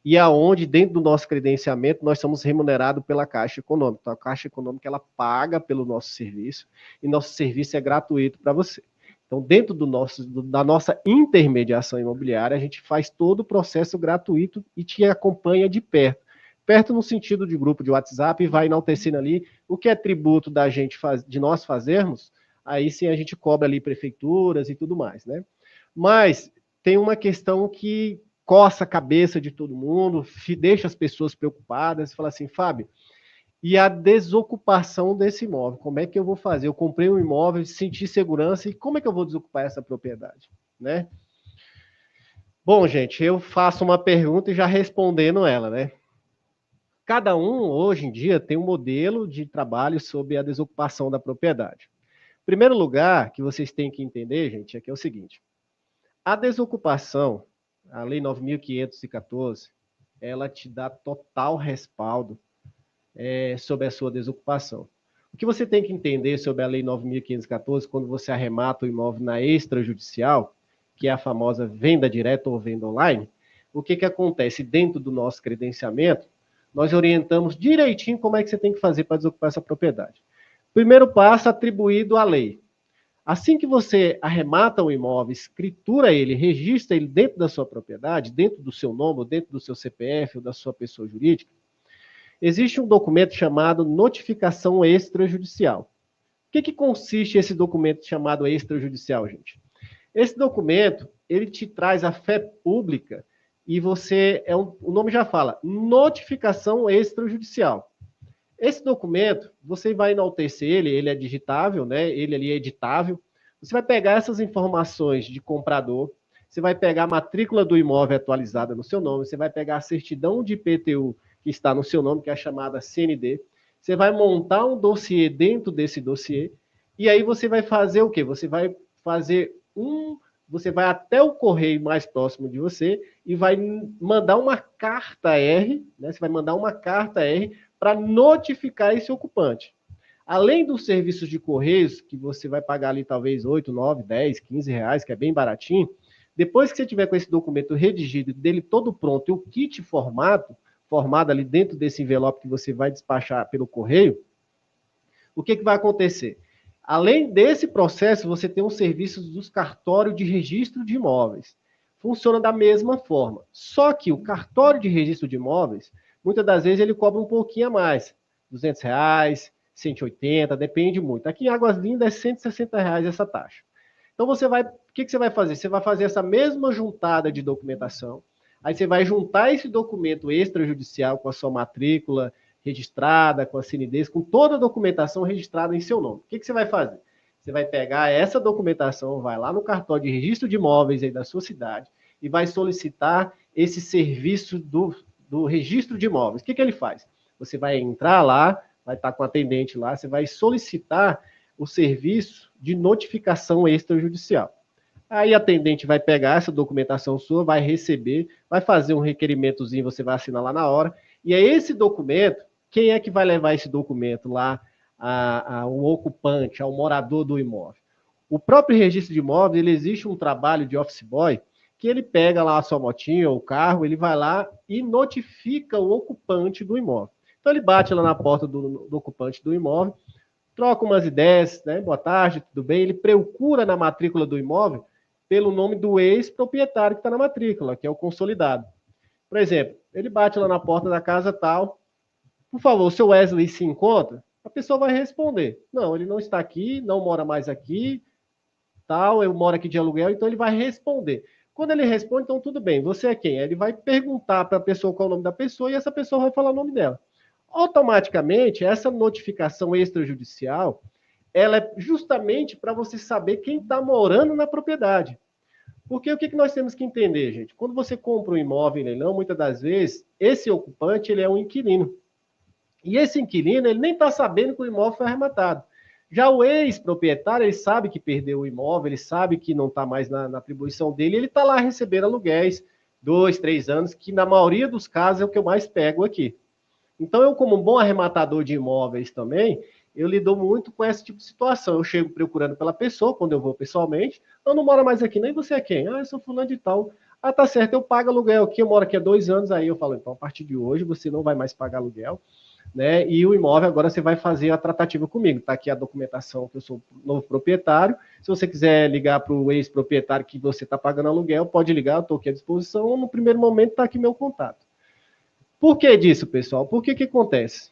e aonde, dentro do nosso credenciamento, nós somos remunerados pela Caixa Econômica. Então, a Caixa Econômica, ela paga pelo nosso serviço, e nosso serviço é gratuito para você. Então, dentro da nossa intermediação imobiliária, a gente faz todo o processo gratuito e te acompanha de perto. Perto no sentido de grupo de WhatsApp, e vai enaltecendo ali o que é tributo de nós fazermos, aí sim a gente cobra ali prefeituras e tudo mais, né? Mas tem uma questão que coça a cabeça de todo mundo, deixa as pessoas preocupadas, fala assim, Fábio, e a desocupação desse imóvel, como é que eu vou fazer? Eu comprei um imóvel, senti segurança, e como é que eu vou desocupar essa propriedade? Né? Bom, gente, eu faço uma pergunta e já respondendo ela, né? Cada um, hoje em dia, tem um modelo de trabalho sobre a desocupação da propriedade. Em primeiro lugar, que vocês têm que entender, gente, é que é o seguinte, a desocupação, a Lei 9.514, ela te dá total respaldo sobre a sua desocupação. O que você tem que entender sobre a Lei 9.514, quando você arremata o imóvel na extrajudicial, que é a famosa venda direta ou venda online, o que acontece dentro do nosso credenciamento, nós orientamos direitinho como é que você tem que fazer para desocupar essa propriedade. Primeiro passo, atribuído à lei. Assim que você arremata o imóvel, escritura ele, registra ele dentro da sua propriedade, dentro do seu nome, dentro do seu CPF ou da sua pessoa jurídica, existe um documento chamado notificação extrajudicial. O que consiste esse documento chamado extrajudicial, gente? Esse documento, ele te traz a fé pública e você, o nome já fala, notificação extrajudicial. Esse documento, você vai enaltecer ele é digitável, né? Ele ali é editável. Você vai pegar essas informações de comprador, você vai pegar a matrícula do imóvel atualizada no seu nome, você vai pegar a certidão de IPTU que está no seu nome, que é a chamada CND. Você vai montar um dossiê dentro desse dossiê, e aí você vai fazer o quê? Você vai fazer você vai até o correio mais próximo de você e vai mandar uma carta R, né? Você vai mandar uma carta R para notificar esse ocupante. Além dos serviços de correios, que você vai pagar ali talvez 8, 9, 10, 15 reais, que é bem baratinho, depois que você tiver com esse documento redigido, dele todo pronto, e o kit formado ali dentro desse envelope que você vai despachar pelo correio, o que vai acontecer? Além desse processo, você tem os serviços dos cartórios de registro de imóveis. Funciona da mesma forma. Só que o cartório de registro de imóveis, muitas das vezes ele cobra um pouquinho a mais. R$200, 180, depende muito. Aqui em Águas Lindas é R$160 essa taxa. Então o que você vai fazer? Você vai fazer essa mesma juntada de documentação. Aí você vai juntar esse documento extrajudicial com a sua matrícula registrada, com a CND, com toda a documentação registrada em seu nome. O que você vai fazer? Você vai pegar essa documentação, vai lá no cartório de registro de imóveis aí da sua cidade e vai solicitar esse serviço do registro de imóveis. O que ele faz? Você vai entrar lá, vai estar com o atendente lá, você vai solicitar o serviço de notificação extrajudicial. Aí a atendente vai pegar essa documentação sua, vai receber, vai fazer um requerimentozinho, você vai assinar lá na hora, e é esse documento, quem é que vai levar esse documento lá ao ocupante, ao morador do imóvel? O próprio registro de imóveis, ele existe um trabalho de office boy, que ele pega lá a sua motinha ou o carro, ele vai lá e notifica o ocupante do imóvel. Então ele bate lá na porta do ocupante do imóvel, troca umas ideias, né? Boa tarde, tudo bem? Ele procura na matrícula do imóvel pelo nome do ex-proprietário que está na matrícula, que é o consolidado. Por exemplo, ele bate lá na porta da casa tal, por favor, o seu Wesley se encontra? A pessoa vai responder, não, ele não está aqui, não mora mais aqui, tal, eu moro aqui de aluguel, então ele vai responder. Quando ele responde, então tudo bem, você é quem? Ele vai perguntar para a pessoa qual é o nome da pessoa e essa pessoa vai falar o nome dela. Automaticamente, essa notificação extrajudicial, ela é justamente para você saber quem está morando na propriedade. Porque o que nós temos que entender, gente? Quando você compra um imóvel em leilão, muitas das vezes, esse ocupante ele é um inquilino. E esse inquilino, ele nem está sabendo que o imóvel foi arrematado. Já o ex-proprietário, ele sabe que perdeu o imóvel, ele sabe que não está mais na atribuição dele, ele está lá recebendo aluguéis, 2, 3 anos, que na maioria dos casos é o que eu mais pego aqui. Então, eu, como um bom arrematador de imóveis também, eu lido muito com esse tipo de situação. Eu chego procurando pela pessoa, quando eu vou pessoalmente, eu não moro mais aqui, nem você é quem? Ah, eu sou fulano de tal. Ah, tá certo, eu pago aluguel aqui, eu moro aqui há 2 anos, aí eu falo, então, a partir de hoje, você não vai mais pagar aluguel, né? E o imóvel, agora você vai fazer a tratativa comigo. Tá aqui a documentação que eu sou novo proprietário. Se você quiser ligar para o ex-proprietário que você está pagando aluguel, pode ligar, eu estou aqui à disposição. No primeiro momento, está aqui meu contato. Por que disso, pessoal? Por que acontece?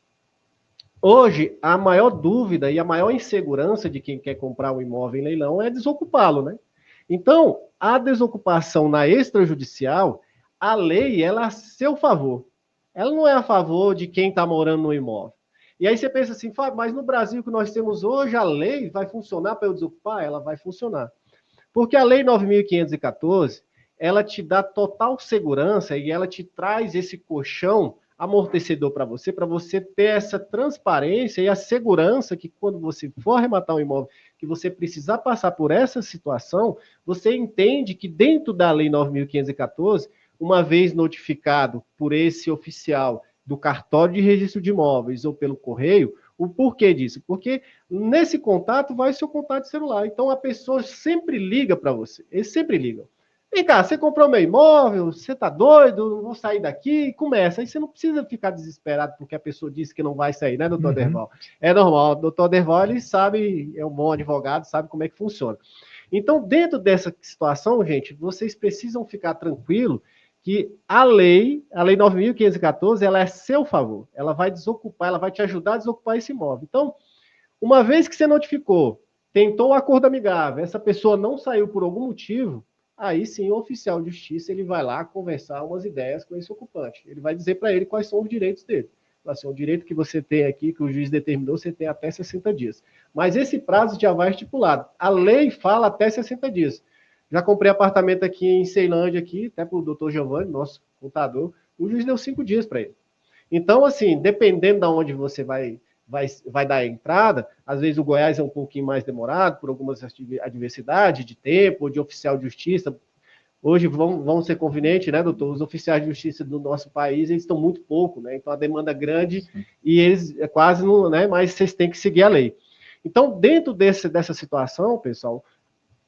Hoje, a maior dúvida e a maior insegurança de quem quer comprar um imóvel em leilão é desocupá-lo, né? Então, a desocupação na extrajudicial, a lei, ela é a seu favor. Ela não é a favor de quem está morando no imóvel. E aí você pensa assim, Fábio, mas no Brasil que nós temos hoje, a lei vai funcionar para eu desocupar? Ela vai funcionar. Porque a Lei 9.514, ela te dá total segurança e ela te traz esse colchão amortecedor para você ter essa transparência e a segurança que quando você for arrematar um imóvel, que você precisar passar por essa situação, você entende que dentro da Lei 9.514, uma vez notificado por esse oficial do cartório de registro de imóveis ou pelo correio, o porquê disso? Porque nesse contato vai o seu contato celular. Então a pessoa sempre liga para você. Eles sempre ligam. Vem cá, você comprou meu imóvel? Você tá doido? Não vou sair daqui? E começa. Aí você não precisa ficar desesperado porque a pessoa disse que não vai sair, né, doutor Derval? É normal. O doutor Derval, ele sabe, é um bom advogado, sabe como é que funciona. Então, dentro dessa situação, gente, vocês precisam ficar tranquilo que a lei 9.514, ela é a seu favor. Ela vai desocupar, ela vai te ajudar a desocupar esse imóvel. Então, uma vez que você notificou, tentou o acordo amigável, essa pessoa não saiu por algum motivo, aí sim o oficial de justiça ele vai lá conversar umas ideias com esse ocupante. Ele vai dizer para ele quais são os direitos dele. Assim, o direito que você tem aqui, que o juiz determinou, você tem até 60 dias. Mas esse prazo já vai estipulado. A lei fala até 60 dias. Já comprei apartamento aqui em Ceilândia, aqui, até para o doutor Giovanni, nosso contador, o juiz deu 5 dias para ele. Então, assim, dependendo de onde você vai dar a entrada, às vezes o Goiás é um pouquinho mais demorado, por algumas adversidades de tempo, ou de oficial de justiça. Hoje, vão ser convenientes, né, doutor? Os oficiais de justiça do nosso país, eles estão muito pouco, né? Então, a demanda é grande e eles quase não, né? Mas vocês têm que seguir a lei. Então, dentro dessa situação, pessoal,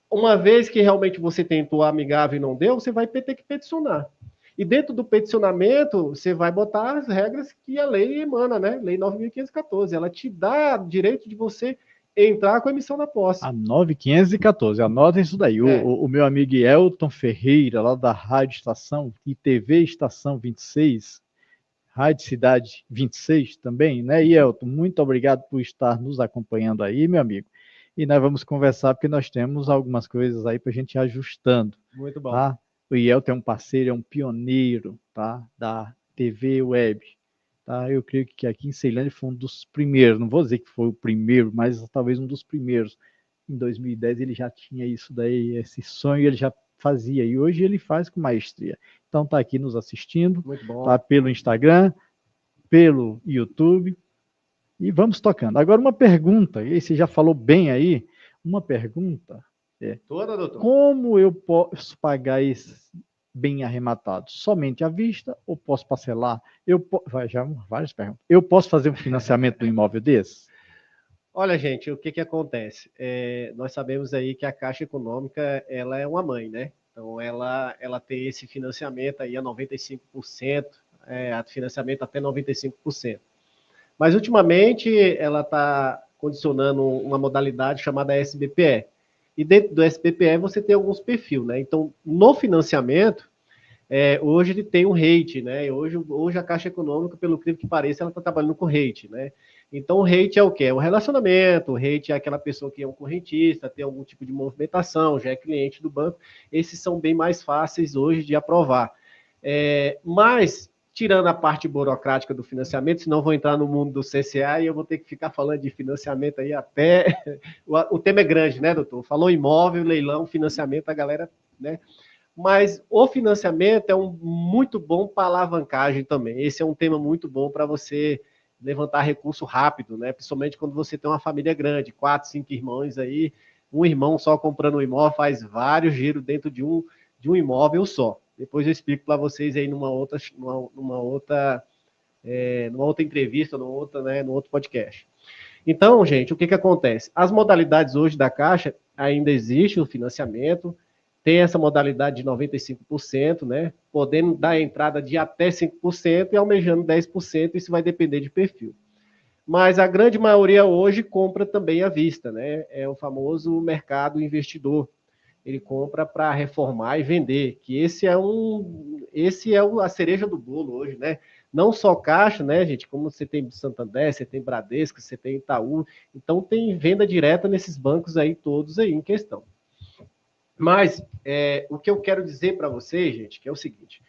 uma vez que realmente você tentou amigável e não deu, você vai ter que peticionar. E dentro do peticionamento, você vai botar as regras que a lei emana, né? Lei 9.514. Ela te dá direito de você entrar com a emissão da posse. A 9.514, anotem isso daí. O meu amigo Elton Ferreira, lá da Rádio Estação e TV Estação 26, Rádio Cidade 26 também, né? E Elton, muito obrigado por estar nos acompanhando aí, meu amigo. E nós vamos conversar porque nós temos algumas coisas aí para a gente ir ajustando. Muito bom. Tá? O Elton é um parceiro, é um pioneiro, tá? Da TV Web. Tá? Eu creio que aqui em Ceilândia foi um dos primeiros, não vou dizer que foi o primeiro, mas talvez um dos primeiros. Em 2010 ele já tinha isso daí, esse sonho ele já fazia, e hoje ele faz com maestria. Então tá aqui nos assistindo, tá pelo Instagram, pelo YouTube, e vamos tocando. Agora uma pergunta, e você já falou bem aí, uma pergunta é, Toda, doutor. Como eu posso pagar esse bem arrematado? Somente à vista ou posso parcelar? Já várias perguntas. Eu posso fazer um financiamento do imóvel desse? Olha, gente, o que que acontece? Nós sabemos aí que a Caixa Econômica, ela é uma mãe, né? Então, ela tem esse financiamento aí a 95%, a financiamento até 95%. Mas, ultimamente, ela está condicionando uma modalidade chamada SBPE. E dentro do SBPE você tem alguns perfis, né? Então, no financiamento, hoje ele tem um rate, né? Hoje a Caixa Econômica, pelo que pareça, ela está trabalhando com rate, né? Então, o rate é o quê? É o relacionamento, o rate é aquela pessoa que é um correntista, tem algum tipo de movimentação, já é cliente do banco. Esses são bem mais fáceis hoje de aprovar. Mas, tirando a parte burocrática do financiamento, senão vou entrar no mundo do CCA e eu vou ter que ficar falando de financiamento aí até... O tema é grande, né, doutor? Falou imóvel, leilão, financiamento, a galera, né? Mas o financiamento é um muito bom para alavancagem também. Esse é um tema muito bom para você levantar recurso rápido, né? Principalmente quando você tem uma família grande, 4, 5 irmãos aí, um irmão só comprando um imóvel faz vários giros dentro de um imóvel só. Depois eu explico para vocês aí numa outra entrevista, num outro podcast. Então, gente, o que acontece? As modalidades hoje da Caixa ainda existe o financiamento, tem essa modalidade de 95%, né? Podendo dar entrada de até 5% e almejando 10%, isso vai depender de perfil. Mas a grande maioria hoje compra também à vista, né? É o famoso mercado investidor. Ele compra para reformar e vender, que esse é a cereja do bolo hoje, né? Não só Caixa, né, gente? Como você tem Santander, você tem Bradesco, você tem Itaú, então tem venda direta nesses bancos aí todos aí em questão. Mas o que eu quero dizer para vocês, gente, que é o seguinte: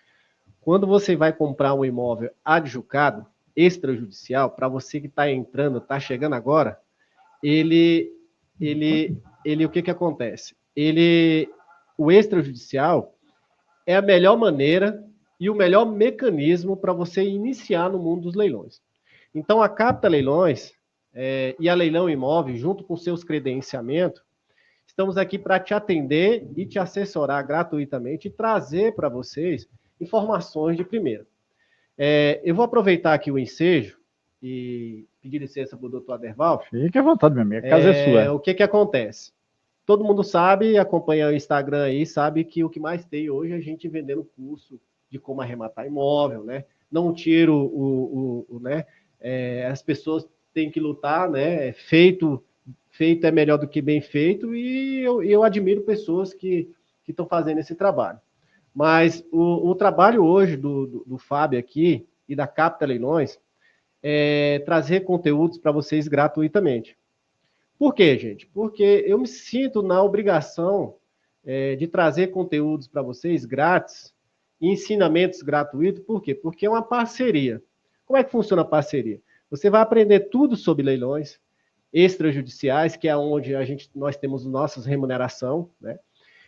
Quando você vai comprar um imóvel adjudicado, extrajudicial, para você que está entrando, está chegando agora, o que acontece? O extrajudicial é a melhor maneira e o melhor mecanismo para você iniciar no mundo dos leilões. Então, a Capta Leilões e a Leilão Imóvel, junto com seus credenciamentos, estamos aqui para te atender e te assessorar gratuitamente e trazer para vocês informações de primeira. Eu vou aproveitar aqui o ensejo e pedir licença para o doutor Aderval. Fique à vontade, meu amigo, a casa é sua. O que acontece? Todo mundo sabe, acompanha o Instagram aí, sabe que o que mais tem hoje é a gente vendendo curso de como arrematar imóvel, né? Não tiro né? As pessoas têm que lutar, né? Feito é melhor do que bem feito, e eu admiro pessoas que estão fazendo esse trabalho. Mas o trabalho hoje do Fábio aqui e da Capta Leilões é trazer conteúdos para vocês gratuitamente. Por quê, gente? Porque eu me sinto na obrigação de trazer conteúdos para vocês grátis, ensinamentos gratuitos. Por quê? Porque é uma parceria. Como é que funciona a parceria? Você vai aprender tudo sobre leilões extrajudiciais, que é onde nós temos nossas remuneração, né?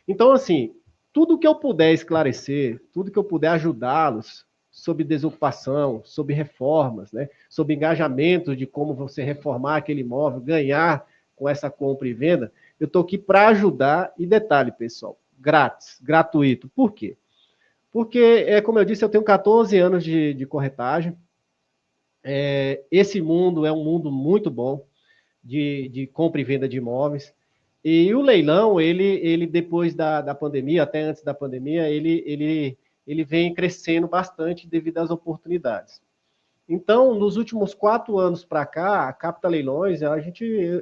Então, assim, tudo que eu puder esclarecer, tudo que eu puder ajudá-los sobre desocupação, sobre reformas, né? Sobre engajamento de como você reformar aquele imóvel, ganhar com essa compra e venda, eu estou aqui para ajudar. E detalhe, pessoal, grátis, gratuito. Por quê? Porque, como eu disse, eu tenho 14 anos de corretagem. Esse mundo é um mundo muito bom de compra e venda de imóveis. E o leilão, ele depois da pandemia, até antes da pandemia, ele vem crescendo bastante devido às oportunidades. Então, nos últimos 4 anos para cá, a Capta Leilões,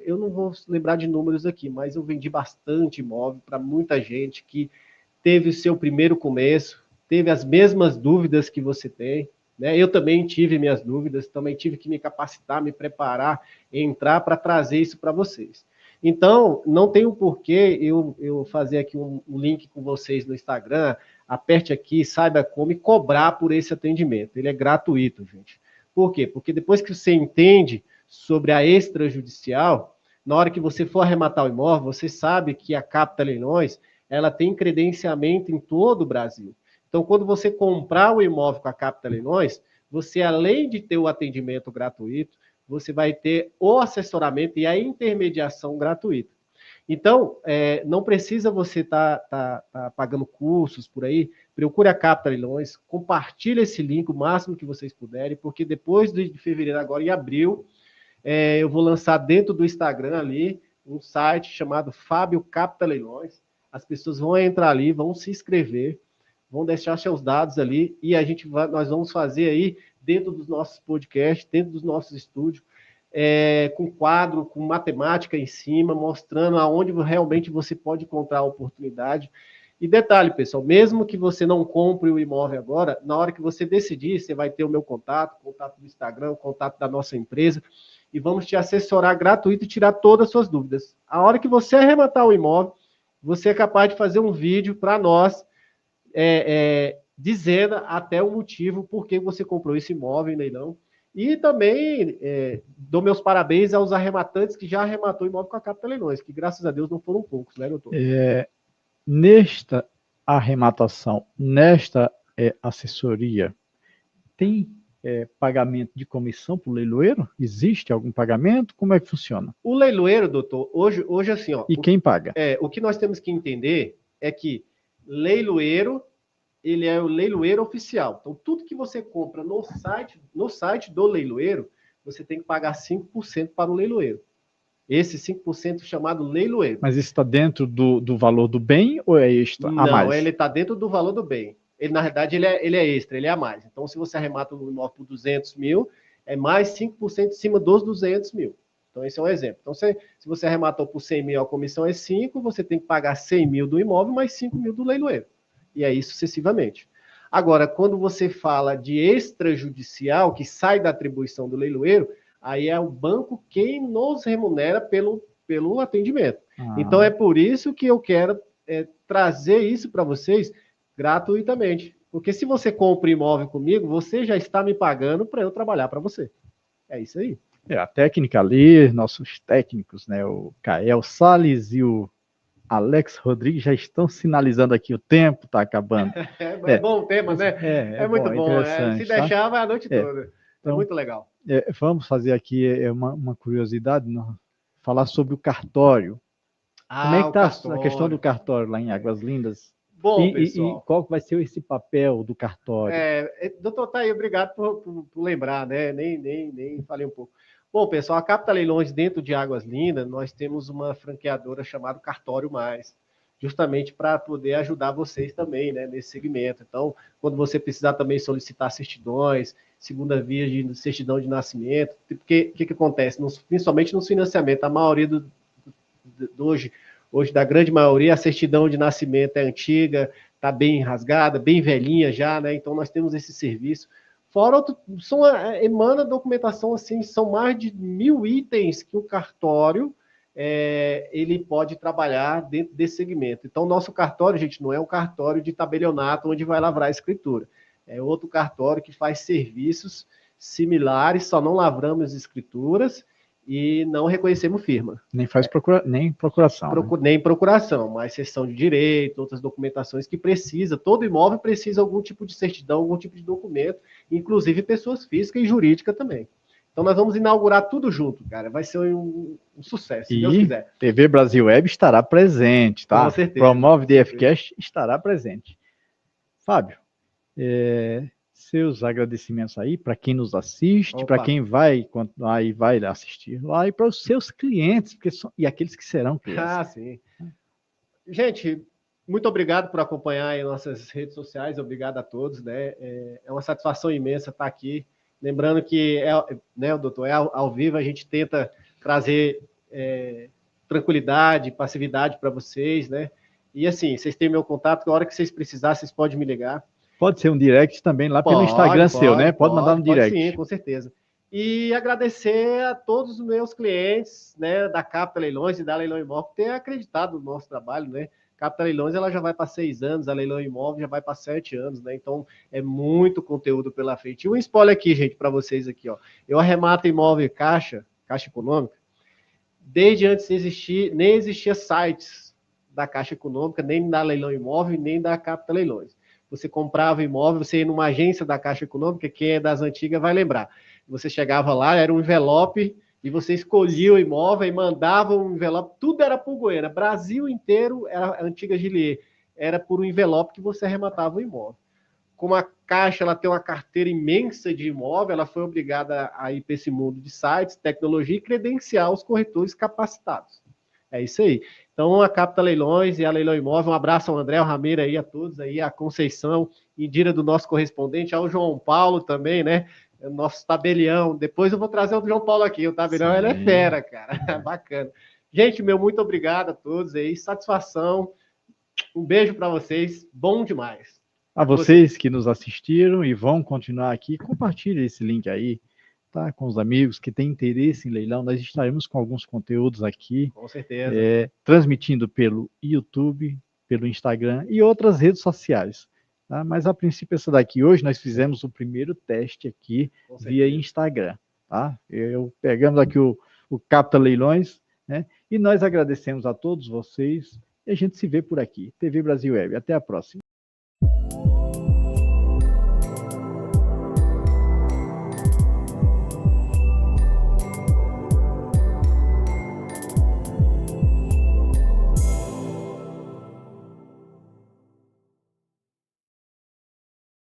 eu não vou lembrar de números aqui, mas eu vendi bastante imóvel para muita gente que teve o seu primeiro começo, teve as mesmas dúvidas que você tem, né? Eu também tive minhas dúvidas, também tive que me capacitar, me preparar, entrar para trazer isso para vocês. Então, não tem um porquê eu fazer aqui um link com vocês no Instagram, aperte aqui, saiba como, e cobrar por esse atendimento. Ele é gratuito, gente. Por quê? Porque depois que você entende sobre a extrajudicial, na hora que você for arrematar o imóvel, você sabe que a Capta Leilões, ela tem credenciamento em todo o Brasil. Então, quando você comprar o imóvel com a Capta Leilões, você, além de ter o atendimento gratuito, você vai ter o assessoramento e a intermediação gratuita. Então, não precisa você estar pagando cursos por aí. Procure a Capta Leilões, compartilhe esse link o máximo que vocês puderem, porque depois de fevereiro, agora em abril, eu vou lançar dentro do Instagram ali um site chamado Fábio Capta Leilões. As pessoas vão entrar ali, vão se inscrever, vão deixar seus dados ali, e nós vamos fazer aí, dentro dos nossos podcasts, dentro dos nossos estúdios, com quadro, com matemática em cima, mostrando aonde realmente você pode encontrar a oportunidade. E detalhe, pessoal, mesmo que você não compre o imóvel agora, na hora que você decidir, você vai ter o meu contato, o contato do Instagram, o contato da nossa empresa, e vamos te assessorar gratuito e tirar todas as suas dúvidas. A hora que você arrematar o imóvel, você é capaz de fazer um vídeo para nós, dizendo até o motivo por que você comprou esse imóvel em leilão. E também dou meus parabéns aos arrematantes que já arrematou imóvel com a Capta Leilões, que graças a Deus não foram poucos, né, doutor? Nesta arrematação, nesta assessoria, tem pagamento de comissão para o leiloeiro? Existe algum pagamento? Como é que funciona? O leiloeiro, doutor, hoje assim, ó. E quem paga? O que nós temos que entender é que leiloeiro, ele é o leiloeiro oficial. Então, tudo que você compra no site do leiloeiro, você tem que pagar 5% para o leiloeiro. Esse 5% chamado leiloeiro. Mas isso está dentro do valor do bem ou é extra? Não, ele está dentro do valor do bem. Ele, na verdade, ele é extra, ele é a mais. Então, se você arremata um imóvel por 200 mil, é mais 5% em cima dos 200 mil. Então, esse é um exemplo. Então, se você arrematou por 100 mil, a comissão é 5, você tem que pagar 100 mil do imóvel, mais 5 mil do leiloeiro. E aí, sucessivamente. Agora, quando você fala de extrajudicial, que sai da atribuição do leiloeiro, aí é o banco quem nos remunera pelo atendimento. Então, é por isso que eu quero trazer isso para vocês gratuitamente. Porque se você compra imóvel comigo, você já está me pagando para eu trabalhar para você. É isso aí. A técnica ali, nossos técnicos, né, o Kael Salles e o Alex Rodrigues já estão sinalizando aqui o tempo, está acabando. É bom o tema, né? É Muito bom, bom. Se interessante, tá? deixar, vai a noite toda. Então, Muito legal. Vamos fazer aqui uma curiosidade, falar sobre o cartório. Como é que O está a questão do cartório. cartório lá em Águas Lindas? Bom, E pessoal. qual vai ser esse papel do cartório? Doutor Thay, obrigado por lembrar, né? Nem falei um pouco. Bom, pessoal, a Capta Leilões, dentro de Águas Lindas, nós temos uma franqueadora chamada Cartório Mais, justamente para poder ajudar vocês também, né, nesse segmento. Então, quando você precisar também solicitar certidões, segunda via de certidão de nascimento, porque o que acontece? Principalmente no financiamento, a maioria hoje, da grande maioria, a certidão de nascimento é antiga, está bem rasgada, bem velhinha já, né? Então nós temos esse serviço. Fora, emana documentação, assim, são mais de 1.000 itens que o cartório ele pode trabalhar dentro desse segmento. Então, nosso cartório, gente, não é um cartório de tabelionato onde vai lavrar a escritura. É outro cartório que faz serviços similares, só não lavramos escrituras e não reconhecemos firma. Nem faz nem procuração. Nem procuração, mas cessão de direito, outras documentações que precisa, todo imóvel precisa algum tipo de certidão, algum tipo de documento, inclusive pessoas físicas e jurídicas também. Então nós vamos inaugurar tudo junto, cara. Vai ser um sucesso, se Deus quiser. TV Brasil Web estará presente, tá? Com certeza. Promove DFcast estará presente. Fábio, seus agradecimentos aí para quem nos assiste, para quem vai continuar e vai assistir lá, e para os seus clientes, e aqueles que serão clientes. Sim. Gente, muito obrigado por acompanhar aí nossas redes sociais, obrigado a todos, né? É uma satisfação imensa estar aqui. Lembrando que, né, doutor, ao vivo, a gente tenta trazer tranquilidade, passividade para vocês, né? E assim, vocês têm meu contato, a hora que vocês precisarem, vocês podem me ligar. Pode ser um direct também lá pelo Instagram seu, né? Pode mandar no direct. Sim, com certeza. E agradecer a todos os meus clientes, né, da Capta Leilões e da Leilão Imóvel, por ter acreditado no nosso trabalho, né? Capta Leilões, ela já vai para 6 anos, a Leilão Imóvel já vai para 7 anos, né? Então, é muito conteúdo pela frente. E um spoiler aqui, gente, para vocês aqui, ó. Eu arremato imóvel Caixa Econômica, desde antes de existir, nem existia sites da Caixa Econômica, nem da Leilão Imóvel, nem da Capta Leilões. Você comprava imóvel, você ia numa agência da Caixa Econômica, quem é das antigas vai lembrar. Você chegava lá, era um envelope, e você escolhia o imóvel e mandava um envelope, tudo era por Goiânia. Brasil inteiro, era a antiga Gilier, era por um envelope que você arrematava o imóvel. Como a Caixa ela tem uma carteira imensa de imóvel, ela foi obrigada a ir para esse mundo de sites, tecnologia e credenciar os corretores capacitados. É isso aí. Então, a Capta Leilões e a Leilão Imóvel, um abraço ao André, ao Ramiro aí, a todos aí, a Conceição, Indira do nosso correspondente, ao João Paulo também, né? Nosso tabelião. Depois eu vou trazer o João Paulo aqui, o tabelião, ele é fera, cara. Bacana. Gente, muito obrigado a todos aí, satisfação. Um beijo para vocês, bom demais. A vocês que nos assistiram e vão continuar aqui, compartilhe esse link aí, tá? Com os amigos que têm interesse em leilão. Nós estaremos com alguns conteúdos aqui. Com certeza. Transmitindo pelo YouTube, pelo Instagram e outras redes sociais. Tá? Mas a princípio essa daqui. Hoje nós fizemos o primeiro teste aqui via Instagram. Tá? Pegamos aqui o Capta Leilões, né? E nós agradecemos a todos vocês e a gente se vê por aqui. TV Brasil Web. Até a próxima.